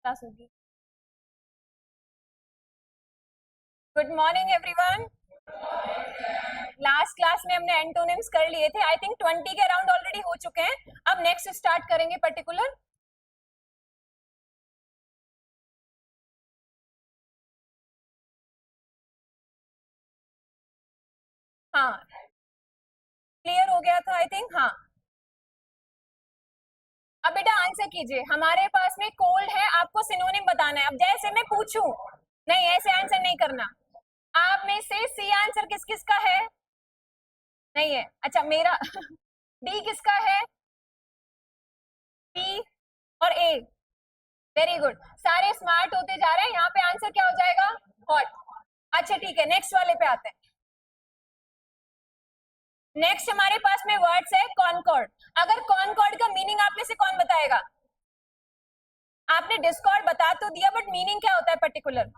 Class होगी। Good morning everyone. Last class में हमने एंटोनिम्स कर लिए थे। आई थिंक 20 के अराउंड ऑलरेडी हो चुके हैं। अब नेक्स्ट स्टार्ट करेंगे पर्टिकुलर। हाँ, क्लियर हो गया था आई थिंक। हाँ, अब बेटा आंसर कीजिए। हमारे पास में कोल्ड है, आपको सिनोनिम बताना है। अब जैसे मैं पूछूं, नहीं ऐसे आंसर नहीं करना। आप में से सी आंसर किस किस का है? नहीं है। अच्छा, मेरा डी किसका है? पी और ए। वेरी गुड, सारे स्मार्ट होते जा रहे हैं। यहाँ पे आंसर क्या हो जाएगा? हॉट। अच्छा ठीक है, नेक्स्ट वाले पे आते हैं। नेक्स्ट हमारे पास में वर्ड्स है कॉनकॉर्ड। अगर कॉनकॉर्ड का मीनिंग आप में से कौन बताएगा? आपने डिस्कॉर्ड बता तो दिया, बट मीनिंग क्या होता है पर्टिकुलर?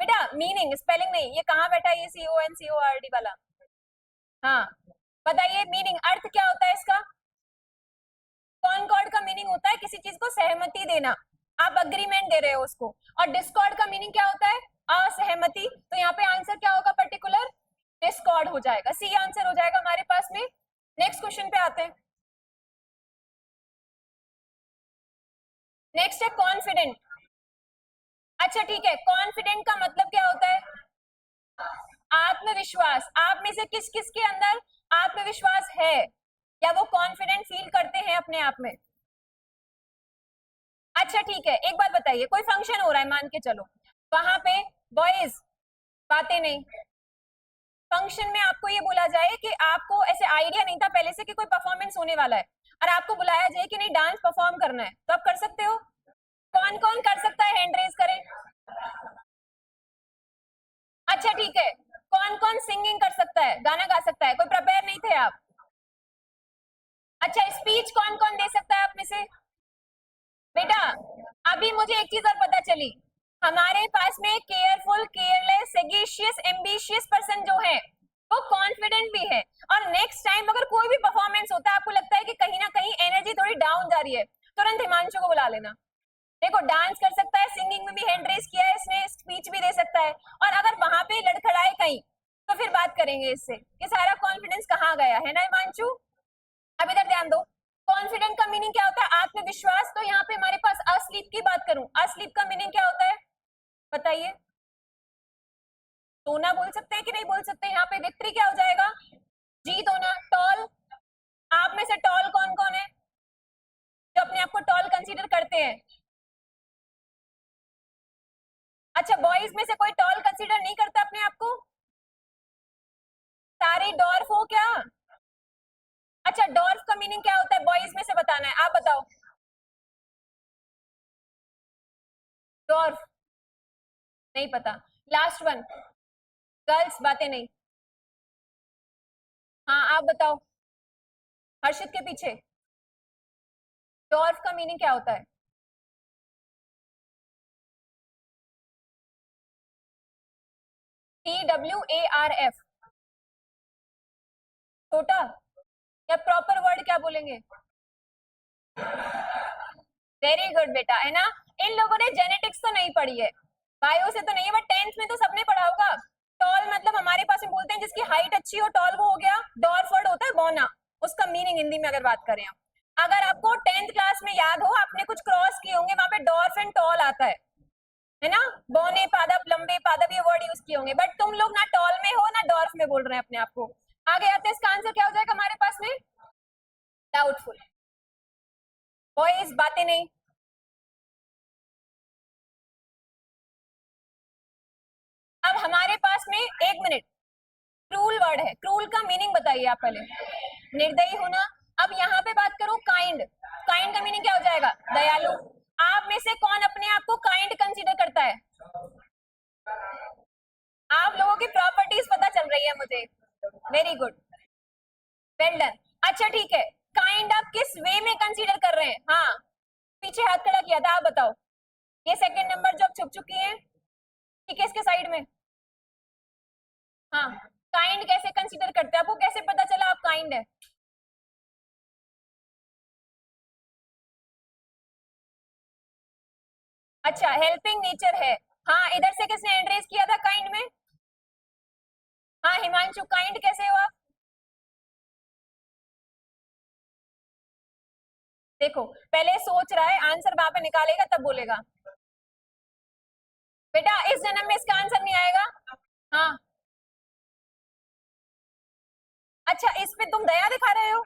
बेटा मीनिंग, स्पेलिंग नहीं। ये कहाँ बैठा है? ये CONCORD वाला। हाँ, बताइए मीनिंग, अर्थ क्या होता है इसका? कॉनकॉर्ड का मीनिंग होता है किसी चीज को सहमति देना। आप अग्रीमेंट दे रहे हो उसको। और डिस्कॉर्ड का मीनिंग क्या होता है? असहमति। तो यहाँ पे आंसर क्या होगा पर्टिकुलर? डिस्कॉर्ड हो जाएगा। सी आंसर हो जाएगा हमारे पास में। नेक्स्ट क्वेश्चन पे आते हैं। नेक्स्ट है कॉन्फिडेंट। अच्छा ठीक है, कॉन्फिडेंट का मतलब क्या होता है? आत्मविश्वास। आप में से किस किस के अंदर आत्मविश्वास है, या वो कॉन्फिडेंट फील करते हैं अपने आप में? अच्छा ठीक है, एक बात बताइए, कोई फंक्शन हो रहा है मान के चलो, वहां पे बॉयज बातें नहीं। फंक्शन में आपको ये बोला जाए कि आपको ऐसे आइडिया नहीं था पहले से कि कोई परफॉर्मेंस होने वाला है, और आपको बुलाया जाए कि नहीं डांस परफॉर्म करना है, तो आप कर सकते हो? कौन कौन कर सकता है? हैंड रेज करें। अच्छा ठीक है, कौन कौन सिंगिंग कर सकता है, गाना गा सकता है? कोई प्रिपेयर नहीं थे आप? अच्छा, स्पीच कौन कौन दे सकता है आप में से? बेटा अभी मुझे एक चीज और पता चली। हमारे पास में केयरफुल, केयरलेस, सेगेशियस, एम्बिशियस पर्सन जो है वो कॉन्फिडेंट भी है। और नेक्स्ट टाइम अगर कोई भी परफॉर्मेंस होता है, आपको लगता है कि कहीं ना कहीं एनर्जी थोड़ी डाउन जा रही है, तुरंत हिमांशु को बुला लेना। देखो, डांस कर सकता है, सिंगिंग में भी हैंड रेस किया है इसने, स्पीच भी दे सकता है। और अगर वहां पे लड़खड़ाए कहीं, तो फिर बात करेंगे इससे कि सारा कॉन्फिडेंस कहाँ गया है ना हिमांशु। अब इधर ध्यान दो। कॉन्फिडेंट का मीनिंग क्या होता है? आत्मविश्वास। तो यहाँ पे हमारे पास अस्लीप की बात करूं, अस्लीप का मीनिंग क्या होता है बताइए? सोना बोल सकते हैं कि नहीं बोल सकते? यहाँ पे विक्ट्री क्या हो जाएगा? जीत होना। टॉल, आप में से टॉल कौन कौन है जो अपने आप को टॉल कंसीडर करते हैं? अच्छा, बॉयज में से कोई टॉल कंसीडर नहीं करता अपने आप को? सारे डॉर्फ हो क्या? अच्छा, डॉर्फ का मीनिंग क्या होता है बॉयज में से बताना है, आप बताओ। डॉर्फ नहीं पता। लास्ट वन, गर्ल्स बातें नहीं। हाँ आप बताओ, हर्षित के पीछे। डॉर्फ का मीनिंग क्या होता है? TWARF। छोटा, या प्रॉपर वर्ड क्या बोलेंगे? वेरी गुड बेटा, है ना। इन लोगों ने जेनेटिक्स तो नहीं पढ़ी है, बायो से तो नहीं है, बट 10th में तो सबने पढ़ा होगा। टॉल मतलब हमारे पास में बोलते हैं जिसकी हाइट अच्छी हो, टॉल वो हो गया। डॉर्फ वर्ड होता है बौना, उसका मीनिंग हिंदी में अगर बात करें हम। अगर आपको 10th क्लास में याद हो, आपने कुछ क्रॉस किए होंगे, वहां पे डॉर्फ एंड टॉल आता है ना। बौने पादप, लंबे पादप, ये वर्ड यूज किए होंगे, बट तुम लोग ना टॉल में हो ना डॉर्फ में बोल रहे हैं अपने आप को। आगे आते हैं, इसका आंसर क्या हो जाएगा हमारे पास में? डाउटफुल। बॉयज बातें नहीं। अब हमारे पास में, एक मिनट, क्रूल वर्ड है। क्रूल का मीनिंग बताइए आप पहले। निर्दयी होना। अब यहाँ पे बात करो काइंड। काइंड का मीनिंग क्या हो जाएगा? दयालु। आप में से कौन अपने आप को काइंड कंसीडर करता है? आप लोगों की प्रॉपर्टीज पता चल रही है मुझे। Very good, well done. अच्छा ठीक है, काइंड आप किस वे में कंसीडर कर रहे हैं? हाँ, पीछे हाथ खड़ा किया था, आप बताओ। ये सेकंड नंबर जो छुप चुकी है, ठीक है, इसके साइड में। हाँ, काइंड कैसे कंसीडर करते हैं? आपको कैसे पता चला आप काइंड है? अच्छा, हेल्पिंग नेचर है। हाँ, इधर से किसने एंड रेज किया था काइंड में? हाँ हिमांशु, काइंड कैसे हुआ? देखो पहले सोच रहा है, आंसर वहां पे निकालेगा तब बोलेगा। बेटा इस जन्म में इसका आंसर नहीं आएगा। हाँ, अच्छा इस पे तुम दया दिखा रहे हो?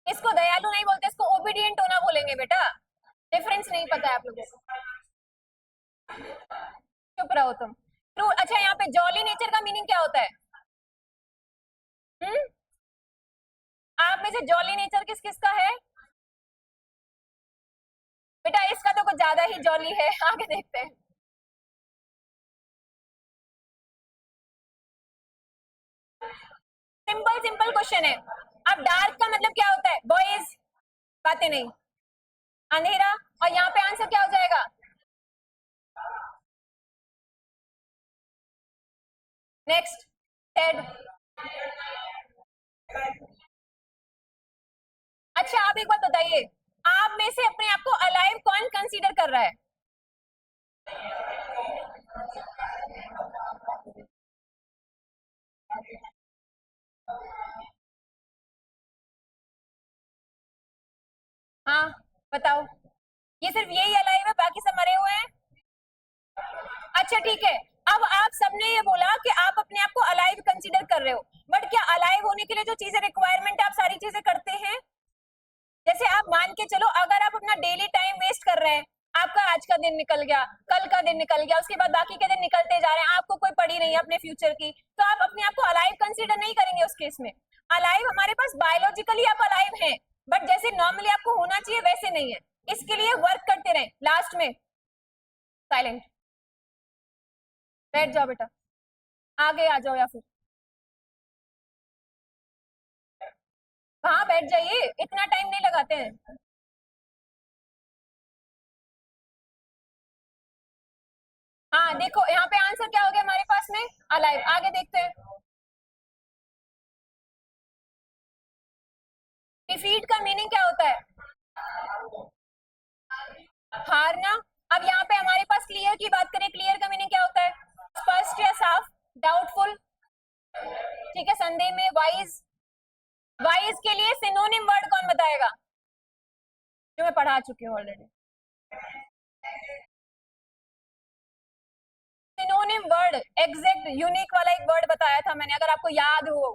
इसको दयालु नहीं बोलते, इसको ओबीडियंट होना बोलेंगे बेटा। डिफरेंस नहीं पता है आप लोगों को। चुप रहो तुम। ट्रू। अच्छा यहाँ पे जॉली नेचर का मीनिंग क्या होता है? हम्म, आप में से जॉली नेचर किस किस का है? बेटा इसका तो कुछ ज्यादा ही जॉली है। आगे देखते हैं। सिंपल सिंपल क्वेश्चन है। अब डार्क का मतलब क्या होता है? बॉयज, बातें नहीं, अंधेरा। और यहाँ पे आंसर क्या हो जाएगा? Next, Ted. अच्छा आप एक बात बताइए, आप में से अपने आप को अलाइव कौन कंसीडर कर रहा है? हाँ बताओ। ये सिर्फ यही अलाइव है, बाकी सब मरे हुए हैं? अच्छा ठीक है। अब आप सबने ये बोला कि आप अपने आप को अलाइव कंसीडर कर रहे हो, बट क्या अलाइव होने के लिए जो चीजें रिक्वायरमेंट है आप सारी चीजें करते हैं? जैसे आप मान के चलो, अगर आप अपना डेली टाइम वेस्ट कर रहे हैं, आपका आज का दिन निकल गया, कल का दिन निकल गया, उसके बाद बाकी के दिन निकलते जा रहे हैं, आपको कोई पड़ी नहीं है अपने फ्यूचर की, तो आप अपने आप को अलाइव कंसीडर नहीं करेंगे उस केस में। अलाइव हमारे पास बायोलॉजिकली आप अलाइव हैं, बट जैसे नॉर्मली आपको होना चाहिए वैसे नहीं है। इसके लिए वर्क करते रहे। लास्ट में साइलेंट बैठ जाओ बेटा, आगे आ जाओ या फिर वहां बैठ जाइए, इतना टाइम नहीं लगाते हैं। हाँ देखो यहाँ पे आंसर क्या हो गया हमारे पास में? अलाइव। आगे देखते हैं। डिफीट का मीनिंग क्या होता है? हारना। अब यहाँ पे हमारे पास क्लियर की बात करें, क्लियर का मीनिंग क्या होता है? स्पष्ट या साफ। डाउटफुल। ठीक है, संदेह में। वाइज। वाइज के लिए सिनोनिम वर्ड कौन बताएगा? जो मैं पढ़ा चुकी हूँ already. Synonym word, exact unique वाला एक वर्ड बताया था मैंने, अगर आपको याद हो।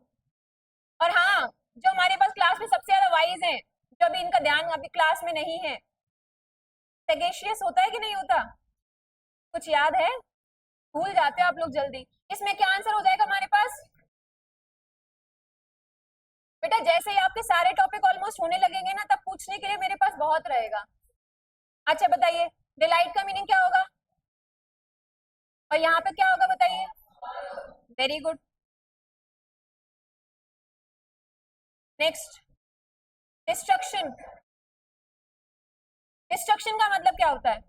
और हाँ, जो हमारे पास क्लास में सबसे ज्यादा वाइज हैं, जो अभी इनका ध्यान अभी क्लास में नहीं है, सेगेशियस होता है कि नहीं होता? कुछ याद है? भूल जाते हो आप लोग जल्दी। इसमें क्या आंसर हो जाएगा हमारे पास? बेटा जैसे ही आपके सारे टॉपिक ऑलमोस्ट होने लगेंगे ना, तब पूछने के लिए मेरे पास बहुत रहेगा। अच्छा बताइए, डिलाइट का मीनिंग क्या होगा? और यहाँ पे क्या होगा बताइए? Very good. Next, destruction. Destruction का मतलब क्या होता है?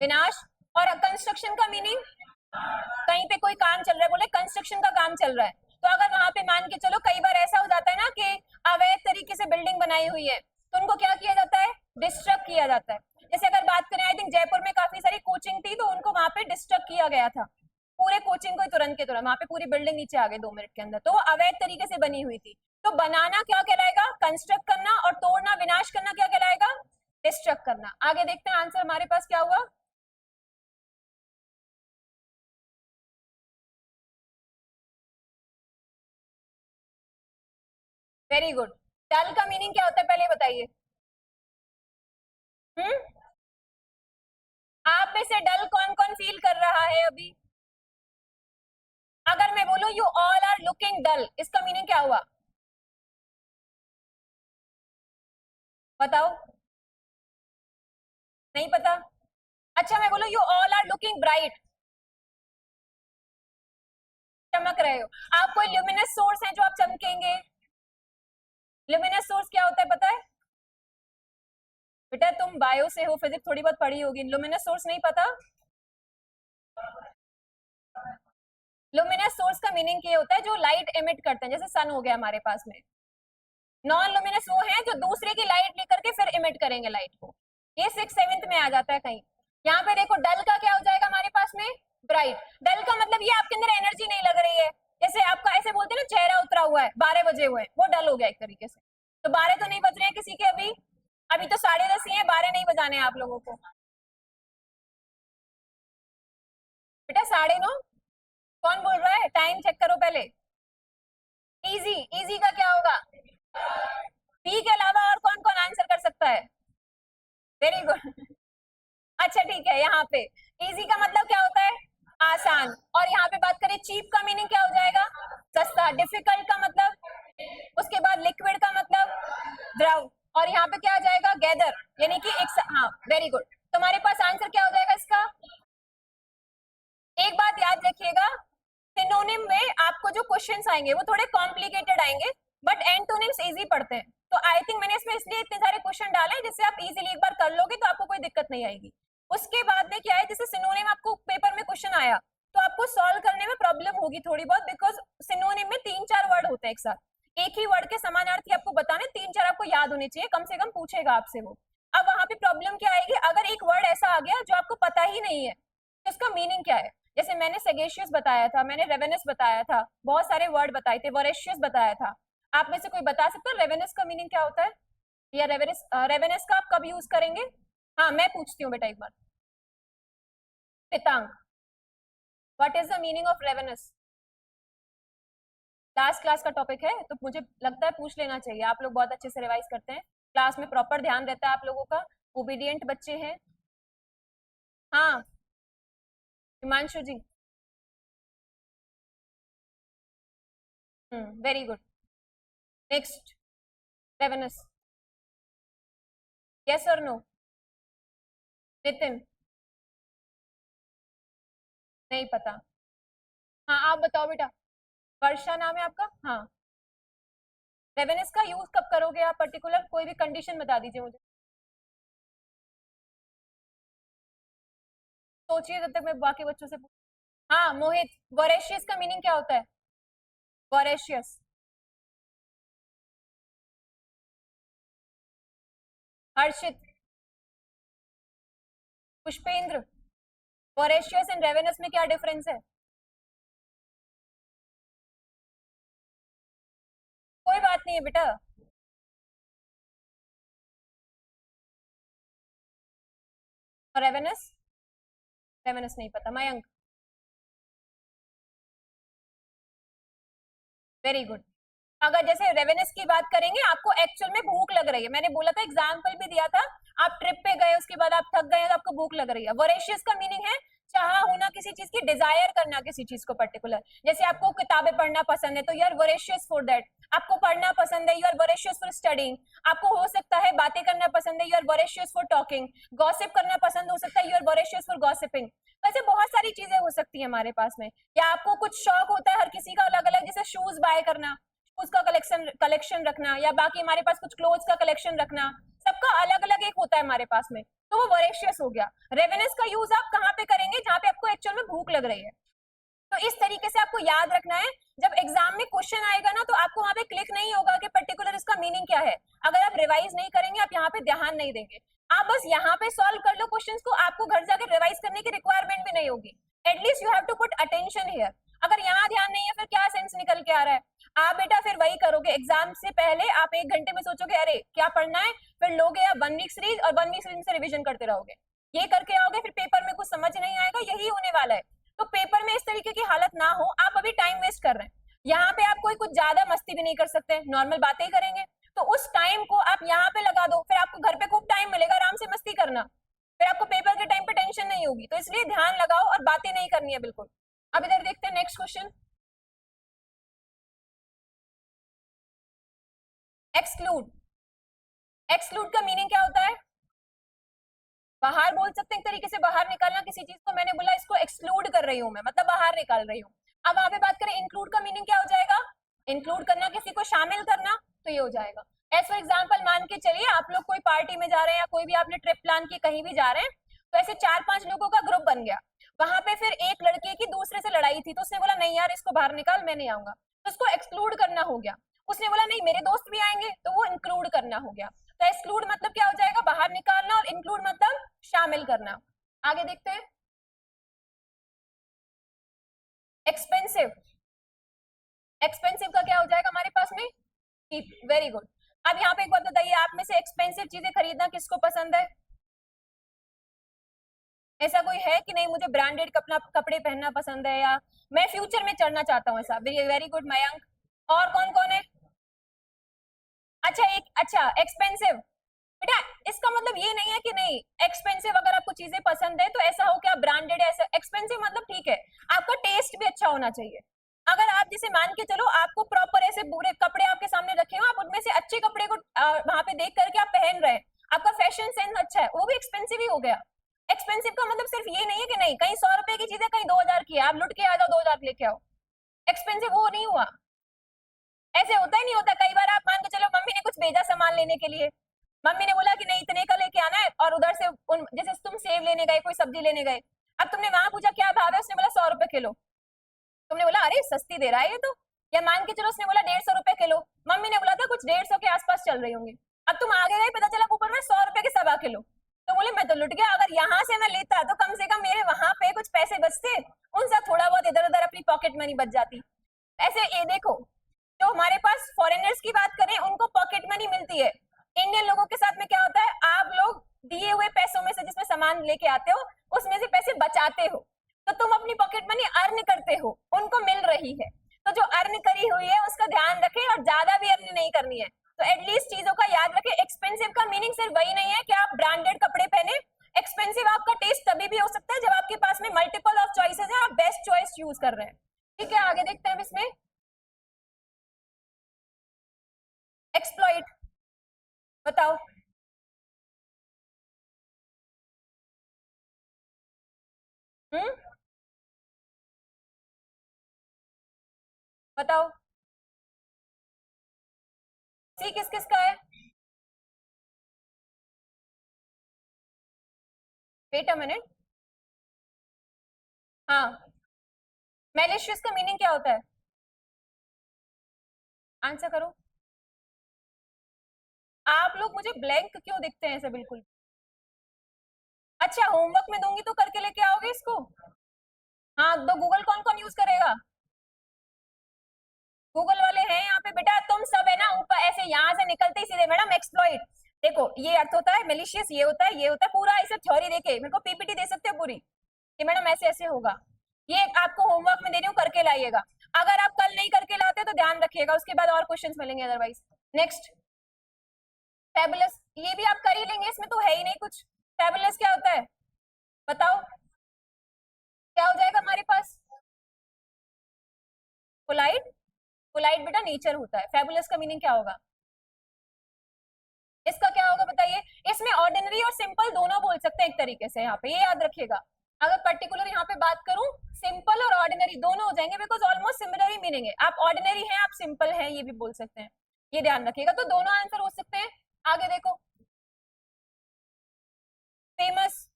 विनाश। और कंस्ट्रक्शन का मीनिंग? कहीं पे कोई काम चल रहा है, बोले कंस्ट्रक्शन का काम चल रहा है, तो अगर वहां पे मान के चलो, कई बार ऐसा हो जाता है ना कि अवैध तरीके से बिल्डिंग बनाई हुई है, तो उनको क्या किया जाता है? डिस्ट्रक्ट किया जाता है। जैसे अगर बात करें, आई थिंक जयपुर में काफी सारी कोचिंग थी, तो उनको वहां पे डिस्ट्रक्ट किया गया था, पूरे कोचिंग को तुरंत के तुरंत, वहां पे पूरी बिल्डिंग नीचे आ गई 2 मिनट के अंदर, तो वो अवैध तरीके से बनी हुई थी। तो बनाना क्या कहलाएगा? कंस्ट्रक्ट करना। और तोड़ना, विनाश करना क्या कहलाएगा? डिस्ट्रक्ट करना। आगे देखते हैं आंसर हमारे पास क्या हुआ। Very good. डल का मीनिंग क्या होता है पहले बताइए? हम्म, आप में से डल कौन कौन फील कर रहा है अभी? अगर मैं बोलूं यू ऑल आर लुकिंग डल, इसका मीनिंग क्या हुआ? बताओ। नहीं पता? अच्छा मैं बोलूं you all are looking bright, चमक रहे हो। आप कोई ल्यूमिनस सोर्स है जो आप चमकेंगे? ल्यूमिनस सोर्स क्या होता है पता है? बेटा तुम बायो से हो, फिजिक्स थोड़ी बहुत पढ़ी होगी, ल्यूमिनस सोर्स नहीं पता? लुमिनस सोर्स का मीनिंग ये होता है जो लाइट एमिट करते हैं, जैसे सन हो गया हमारे पास में। नॉन लुमिनस वो है जो दूसरे की लाइट लेकर के फिर इमिट करेंगे लाइट को। ये 6th 7th में आ जाता है कहीं। यहाँ पे देखो डल का क्या हो जाएगा हमारे पास में, ब्राइट। डल का मतलब ये आपके अंदर एनर्जी नहीं लग रही है, जैसे आपका ऐसे बोलते हैं ना चेहरा उतरा हुआ है, 12 बजे हुए हैं, वो डल हो गया एक तरीके से। तो 12 तो नहीं बज रहे हैं किसी के अभी, अभी तो 10:30 ही है, 12 नहीं बजाने हैं आप लोगों को। बेटा 9:30, कौन बोल रहा है, टाइम चेक करो पहले। इजी, इजी का क्या होगा, पी के अलावा और कौन कौन आंसर कर सकता है, वेरी गुड। अच्छा ठीक है, यहाँ पे इजी का मतलब क्या होता है, आसान। और यहाँ पे बात करें चीप का मीनिंग क्या हो जाएगा, सस्ता। डिफिकल्ट का मतलब, उसके बाद लिक्विड का मतलब द्रव, और यहाँ पे क्या आ जाएगा, गैदर, यानी कि एक, हाँ वेरी गुड। तुम्हारे पास आंसर क्या हो जाएगा इसका। एक बात याद रखिएगा, सिनोनिम में आपको जो क्वेश्चंस आएंगे वो थोड़े कॉम्प्लिकेटेड आएंगे, बट एंटोनिम्स इजी पढ़ते हैं। तो आई थिंक मैंने इसमें इसलिए इतने सारे क्वेश्चन डाले हैं जिससे आप इजीली एक बार कर लोगे तो आपको कोई दिक्कत नहीं आएगी। उसके बाद में क्या है, जैसे सिनोनिम आपको पेपर में क्वेश्चन आया तो आपको सॉल्व करने में प्रॉब्लम होगी थोड़ी बहुत, बिकॉज सिनोनिम में 3-4 वर्ड होते हैं एक साथ, एक ही वर्ड के समानार्थी आपको बताने, 3-4 आपको याद होने चाहिए, कम से कम पूछेगा आपसे वो। अब वहां पे प्रॉब्लम क्या आएगी, अगर एक वर्ड ऐसा आ गया जो आपको पता ही नहीं है तो इसका मीनिंग क्या है। जैसे मैंने सेगेशियस बताया था, मैंने रेवेनस बताया था, बहुत सारे वर्ड बताए थे, वोरेशियस बताया था। आप में से कोई बता सकता है रेवेनस का मीनिंग क्या होता है, या रेवेनस, रेवेनस का आप कब यूज करेंगे। हाँ मैं पूछती हूँ बेटा एक बार, पितांग, what is the meaning of ravenous. Last class का टॉपिक है तो मुझे लगता है पूछ लेना चाहिए, आप लोग बहुत अच्छे से रिवाइज करते हैं, क्लास में प्रॉपर ध्यान रहता है आप लोगों का, ओबीडियंट बच्चे हैं। हाँ हिमांशु जी, very good. Next, ravenous, yes और नो। नितिन, नहीं पता। हाँ आप बताओ बेटा, वर्षा नाम है आपका, हाँ। रेवेनस का यूज कब करोगे आप, पर्टिकुलर कोई भी कंडीशन बता दीजिए मुझे, सोचिए जब तक मैं बाकी बच्चों से हाँ मोहित, वोरेशियस का मीनिंग क्या होता है, voracious. Harshit, Pushpendra, voracious and ravenous में क्या डिफरेंस है। कोई बात नहीं है बेटा, और रेवेनस, रेवेनस नहीं पता, मयंक, वेरी गुड। अगर जैसे रेवेनस की बात करेंगे, आपको एक्चुअल में भूख लग रही है, मैंने बोला था एग्जाम्पल भी दिया था, आप ट्रिप पे गए उसके बाद आप थक गए तो आपको भूख लग रही है। वोरेशियस का मीनिंग है चाह होना किसी चीज की, डिजायर करना किसी चीज को पर्टिकुलर, जैसे आपको किताबें पढ़ना पसंद है तो you are voracious for that, आपको पढ़ना पसंद है, you are voracious for studying, आपको हो सकता है बातें करना पसंद है, you are voracious for talking, gossip करना पसंद हो सकता है, you are voracious for gossiping. वैसे बहुत सारी चीजें हो सकती है हमारे पास में, या आपको कुछ शौक होता है हर किसी का अलग अलग, जैसे शूज बाय करना, उसका कलेक्शन कलेक्शन रखना, या बाकी हमारे पास कुछ क्लोथ्स का कलेक्शन रखना, सबका अलग अलग एक होता है हमारे पास में, तो वो वोरेशियस हो गया। रेवेनस का यूज आप कहाँ पे करेंगे, जहाँ पे आपको एक्चुअल में भूख लग रही है। तो इस तरीके से आपको याद रखना है, जब एग्जाम में क्वेश्चन आएगा ना तो आपको वहां पे क्लिक नहीं होगा कि पर्टिकुलर इसका मीनिंग क्या है, अगर आप रिवाइज नहीं करेंगे, आप यहाँ पे ध्यान नहीं देंगे, आप बस यहाँ पे सॉल्व कर लो क्वेश्चंस को, आपको घर जाकर रिवाइज करने की रिक्वायरमेंट भी नहीं होगी। At least you have to put attention here. अगर यहाँ ध्यान नहीं है फिर क्या सेंस निकल के आ रहा है। आप बेटा फिर वही करोगे, एग्जाम से पहले आप 1 घंटे में सोचोगे अरे क्या पढ़ना है, फिर लोगे आप 1 वीक सीरीज और 1 वीक सीरीज से रिविजन करते रहोगे, ये करके आओगे, फिर पेपर में कुछ समझ नहीं आएगा, यही होने वाला है। तो पेपर में इस तरीके की हालत ना हो, आप अभी टाइम वेस्ट कर रहे हैं, यहाँ पे आप कोई कुछ ज्यादा मस्ती भी नहीं कर सकते, नॉर्मल बातें ही करेंगे, तो उस टाइम को आप यहाँ पे लगा दो, फिर आपको घर पे खूब टाइम मिलेगा आराम से मस्ती करना, फिर आपको पेपर के टाइम पे टेंशन नहीं होगी, तो इसलिए ध्यान लगाओ और बातें नहीं करनी है बिल्कुल। अब इधर देखते हैं नेक्स्ट क्वेश्चन, एक्सक्लूड। एक्सक्लूड का मीनिंग क्या होता है, बाहर बोल सकते हैं एक तरीके से, बाहर निकालना किसी चीज को, मैंने बोला इसको एक्सक्लूड कर रही हूँ मैं, मतलब बाहर निकाल रही हूँ। अब वहां पे बात करें इंक्लूड का मीनिंग क्या हो जाएगा, इंक्लूड करना, किसी को शामिल करना, तो ये हो जाएगा। एज फॉर एग्जाम्पल मान के चलिए आप लोग कोई पार्टी में जा रहे हैं या कोई भी आपने ट्रिप प्लान की कहीं भी जा रहे हैं, तो ऐसे 4-5 लोगों का ग्रुप बन गया, वहां पे फिर एक लड़के की दूसरे से लड़ाई थी, तो उसने बोला नहीं यार इसको बाहर निकाल, मैं नहीं आऊंगा, तो उसको एक्सक्लूड करना हो गया। उसने बोला नहीं मेरे दोस्त भी आएंगे, तो वो इंक्लूड करना हो गया। तो एक्सक्लूड मतलब क्या हो जाएगा, बाहर निकालना, और इंक्लूड मतलब शामिल करना। आगे देखते हैं। एक्सपेंसिव, एक्सपेंसिव का क्या हो जाएगा हमारे पास में? चीप। Very good. अब यहाँ पे एक बात बताइए, आप में से एक्सपेंसिव चीजें खरीदना किसको पसंद है? ऐसा कोई है कि नहीं मुझे ब्रांडेड कपड़े पहनना पसंद है, या मैं फ्यूचर में चढ़ना चाहता हूँ ऐसा? Very good Mayank. और कौन कौन है? अच्छा एक, अच्छा एक्सपेंसिव। बेटा इसका मतलब ये नहीं है कि नहीं एक्सपेंसिव, अगर आपको चीजें पसंद है तो ऐसा हो कि आप ब्रांडेड है, ऐसा एक्सपेंसिव मतलब ठीक है, आपका टेस्ट भी अच्छा होना चाहिए। अगर आप जैसे मान के चलो आपको प्रॉपर ऐसे बुरे कपड़े आपके सामने रखे हो, आप उनमें से अच्छे कपड़े को वहां पे देख करके आप पहन रहे हैं, आपका फैशन सेंस अच्छा है, वो भी एक्सपेंसिव ही हो गया। एक्सपेंसिव का मतलब सिर्फ ये नहीं है कि नहीं कहीं 100 रुपए की चीज है कहीं 2000 की है, आप लुट के आ जाओ 2000 लेके आओ, एक्सपेंसिव वो नहीं हुआ। ऐसे होता ही नहीं होता। कई बार आप मान के चलो मम्मी ने कुछ भेजा सामान लेने के लिए, मम्मी ने बोला कि नहीं इतने का लेके आना है, और उधर से जैसे तुम सेब लेने गए, कोई सब्जी लेने गए, अब तुमने वहां पूछा क्या भाव है, उसने बोला 100 रुपए किलो, तुमने बोला अरे सस्ती दे रहा है ये तो। या मान के चलो उसने बोला 150 रुपए किलो, मम्मी ने बोला था कुछ 150 के आसपास चल रही होंगी, अब तुम आगे गए पता चला ऊपर में 100 रुपए के 1.25 किलो, तो बोले मैं तो लुट गया, अगर यहाँ से मैं लेता तो कम से कम मेरे वहां पे कुछ पैसे बचते, उनसे थोड़ा बहुत इधर उधर अपनी पॉकेट मनी बच जाती। ऐसे ये देखो, जो हमारे पास फॉरेनर्स की बात करें उनको पॉकेट मनी मिलती है, इंडियन लोगों के साथ में क्या होता है, आप लोग दिए हुए पैसों में से जिसमें सामान लेके आते हो उसमें से पैसे बचाते हो, तो तुम अपनी पॉकेट मनी अर्न करते हो, उनको मिल रही है, तो जो अर्न करी हुई है उसका ध्यान रखें और ज्यादा भी अर्न नहीं करनी है। तो एटलीस्ट चीजों का याद रखें, एक्सपेंसिव का मीनिंग सिर्फ वही नहीं है कि आप ब्रांडेड कपड़े पहने, एक्सपेंसिव आपका टेस्ट तभी भी हो सकता है जब आपके पास में मल्टीपल ऑफ चॉइसेस है, आप बेस्ट चॉइस यूज कर रहे हैं। ठीक है आगे देखते हैं इसमें। एक्सप्लॉइट, बताओ। हम्म, बताओ। सी किस किस का है? Wait a minute. हाँ, मैलिशियस का मीनिंग क्या होता है? आंसर करो। आप लोग मुझे ब्लैंक क्यों दिखते हैं ऐसे बिल्कुल? अच्छा होमवर्क में दूंगी तो करके लेके आओगे इसको? हाँ तो गूगल कौन कौन यूज करेगा? गूगल वाले हैं यहाँ पे बेटा, तुम सब है ना ऊपर ऐसे यहाँ से निकलते ही सीधे मैडम एक्सप्लॉइट, देखो ये अर्थ होता है मेलिशियस, ये होता है, ये होता है, पूरा ऐसे थ्योरी देके मेरे को पीपीटी दे सकते हो पूरी कि मैडम ऐसे ऐसे होगा, ये आपको होमवर्क में दे रही हूँ करके लाइएगा। अगर आप कल नहीं करके लाते तो ध्यान रखिएगा उसके बाद और क्वेश्चंस मिलेंगे अदरवाइज। नेक्स्ट, फैबुलस, ये भी आप कर ही लेंगे, इसमें तो है ही नहीं कुछ। फैबुलस क्या होता है बताओ, क्या हो जाएगा हमारे पास? पोलाइट, पोलाइट बेटा नेचर होता है, फैबुलस का मीनिंग क्या होगा? इसका क्या होगा बताइए? इसमें ऑर्डिनरी और सिंपल दोनों बोल सकते हैं एक तरीके से, यहाँ पे ये याद रखिएगा। अगर पर्टिकुलर यहाँ पे बात करूं, सिंपल और ऑर्डिनरी दोनों हो जाएंगे because almost similar he meaning है, आप ऑर्डिनरी हैं आप सिंपल हैं ये भी बोल सकते हैं, ये ध्यान रखिएगा, तो दोनों आंसर हो सकते हैं। आगे देखो, फेमस,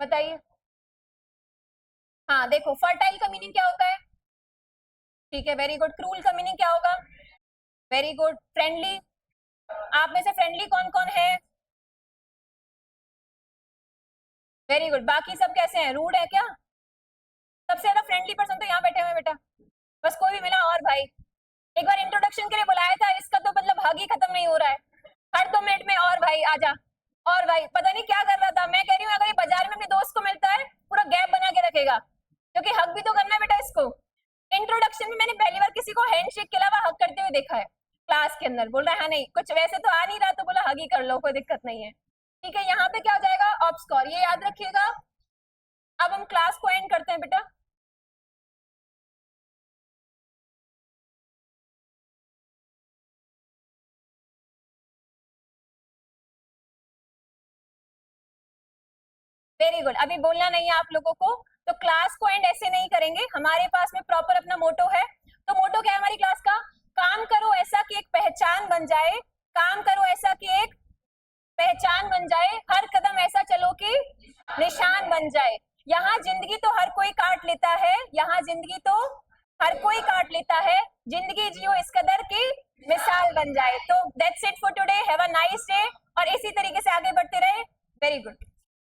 बताइए। हाँ देखो, फर्टाइल का मीनिंग क्या होता है? ठीक है वेरी गुड। क्रूल का मीनिंग क्या होगा? Very good. फ्रेंडली, आप में से फ्रेंडली कौन कौन है? Very good. बाकी सब कैसे हैं, रूड है क्या? सबसे ज्यादा फ्रेंडली पर्सन तो यहाँ बैठे हुए बेटा, बस कोई भी मिला और भाई, एक बार इंट्रोडक्शन के लिए बुलाया था, इसका तो मतलब हग ही खत्म नहीं हो रहा है, हर 2 मिनट में और भाई आजा, और भाई पता नहीं क्या कर रहा था। मैं कह रही हूँ अगर ये बाजार में अपने दोस्त को मिलता है पूरा गैप बना के रखेगा, क्योंकि हक भी तो करना है बेटा इसको। इंट्रोडक्शन में मैंने पहली बार किसी को हैंडशेक के अलावा हक करते हुए देखा है, क्लास के अंदर। बोल रहा है हाँ नहीं कुछ वैसे तो आ नहीं रहा, तो बोला हग ही कर लो कोई दिक्कत नहीं है। ठीक है, यहाँ पे क्या हो जाएगा ऑब्सकॉर, ये याद रखिएगा। अब हम क्लास को एंड करते हैं बेटा। वेरी गुड, अभी बोलना नहीं है आप लोगों को, तो क्लास को एंड ऐसे नहीं करेंगे, हमारे पास में प्रॉपर अपना मोटो है। तो मोटो क्या है हमारी क्लास का? काम करो ऐसा कि एक पहचान बन जाए, काम करो ऐसा कि एक पहचान बन जाए, हर कदम ऐसा चलो कि निशान बन जाए। यहाँ जिंदगी तो हर कोई काट लेता है, यहाँ जिंदगी तो हर कोई काट लेता है, जिंदगी जियो इस कदर की मिसाल बन जाए। तो that's it for today, have a nice day और इसी तरीके से आगे बढ़ते रहे। Very good.